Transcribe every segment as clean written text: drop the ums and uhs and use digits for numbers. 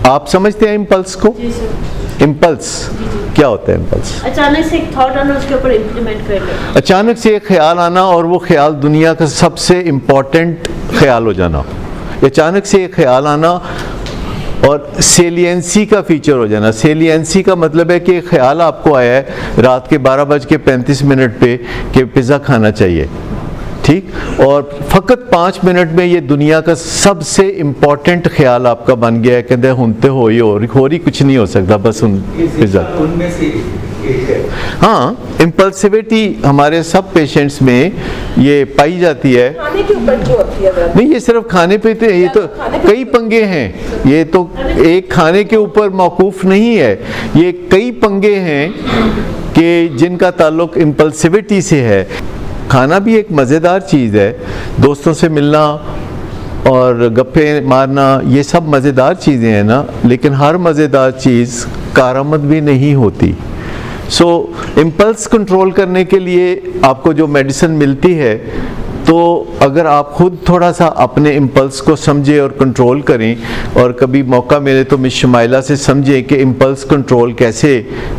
आप समझते हैं इम्पल्स को? जी सर। इम्पल्स क्या होता है? इम्पल्स अचानक से एक थॉट आना, उसके ऊपर इम्प्लीमेंट कर लें। अचानक से एक ख्याल आना और वो ख्याल दुनिया का सबसे इम्पोर्टेंट ख्याल हो जाना। अचानक से एक ख्याल आना और सेलियंसी का फीचर हो जाना। सेलियंसी का मतलब है कि एक ख्याल आपको आया है रात के 12:35 पे कि पिज़्ज़ा खाना चाहिए, ठीक, और फ़कत 5 मिनट में ये दुनिया का सबसे इम्पोर्टेंट ख्याल आपका बन गया है। कहते हुनते हो ही कुछ नहीं हो सकता, बस उन पिज़्ज़ा। उनमें से एक है। हाँ, इम्पल्सिविटी हमारे सब पेशेंट्स में ये पाई जाती है। खाने के ऊपर क्यों होती है? नहीं, ये सिर्फ खाने पे तो, ये तो कई पंगे हैं। ये तो एक खाने के ऊपर मौकूफ नहीं है, ये कई पंगे हैं कि जिनका ताल्लुक इम्पल्सिविटी से है। खाना भी एक मज़ेदार चीज़ है, दोस्तों से मिलना और गप्पे मारना, ये सब मज़ेदार चीज़ें हैं ना, लेकिन हर मज़ेदार चीज़ कारआमद भी नहीं होती। सो इम्पल्स कंट्रोल करने के लिए आपको जो मेडिसिन मिलती है, तो अगर आप खुद थोड़ा सा अपने इम्पल्स को समझें और कंट्रोल करें, और कभी मौका मिले तो मिस शमाइला से समझें कि इम्पल्स कंट्रोल कैसे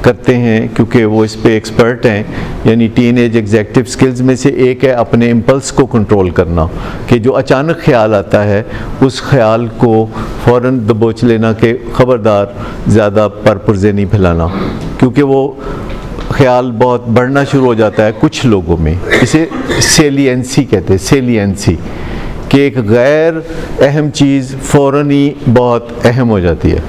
करते हैं, क्योंकि वो इस पे एक्सपर्ट हैं। यानी टीन एज एग्जेक्टिव स्किल्स में से एक है अपने इम्पल्स को कंट्रोल करना, कि जो अचानक ख्याल आता है उस ख्याल को फ़ौरन दबोच लेना कि ख़बरदार ज़्यादा परपुरज़े नहीं फैलाना, क्योंकि वो ख्याल बहुत बढ़ना शुरू हो जाता है कुछ लोगों में। इसे सेलियंसी कहते हैं, सेलियंसी, कि एक गैर अहम चीज़ फ़ौरन ही बहुत अहम हो जाती है।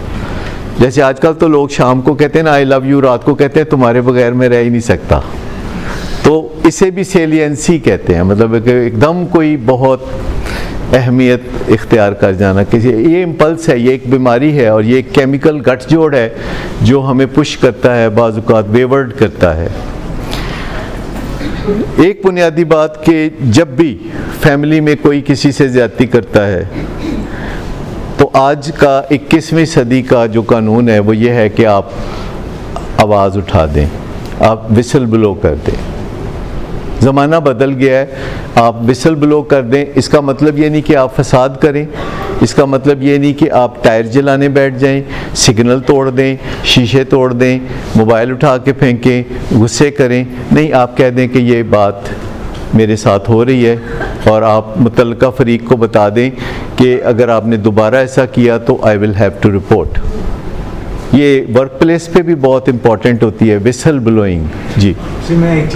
जैसे आजकल तो लोग शाम को कहते हैं ना आई लव यू, रात को कहते हैं तुम्हारे बगैर मैं रह ही नहीं सकता, तो इसे भी सेलियंसी कहते हैं। मतलब कि एकदम कोई बहुत अहमियत इख्तियार कर जाना, कि ये इम्पल्स है, ये एक बीमारी है, और ये एक केमिकल गठजोड़ है जो हमें पुश करता है, बाज़ औक़ात वेवर्ड करता है। एक बुनियादी बात कि जब भी फैमिली में कोई किसी से ज़्यादती करता है, तो आज का 21वीं सदी का जो कानून है वो ये है कि आप आवाज़ उठा दें, आप विसल ब्लो कर दें। ज़माना बदल गया है, आप विसल ब्लो कर दें। इसका मतलब ये नहीं कि आप फसाद करें, इसका मतलब ये नहीं कि आप टायर जलाने बैठ जाएं, सिग्नल तोड़ दें, शीशे तोड़ दें, मोबाइल उठा के फेंकें, गुस्से करें। नहीं, आप कह दें कि ये बात मेरे साथ हो रही है, और आप मुतल्लिका फ़रीक को बता दें कि अगर आपने दोबारा ऐसा किया तो I will have to report. ये वर्क प्लेस पे भी बहुत इम्पॉर्टेंट होती है विसल ब्लोइंग। जी।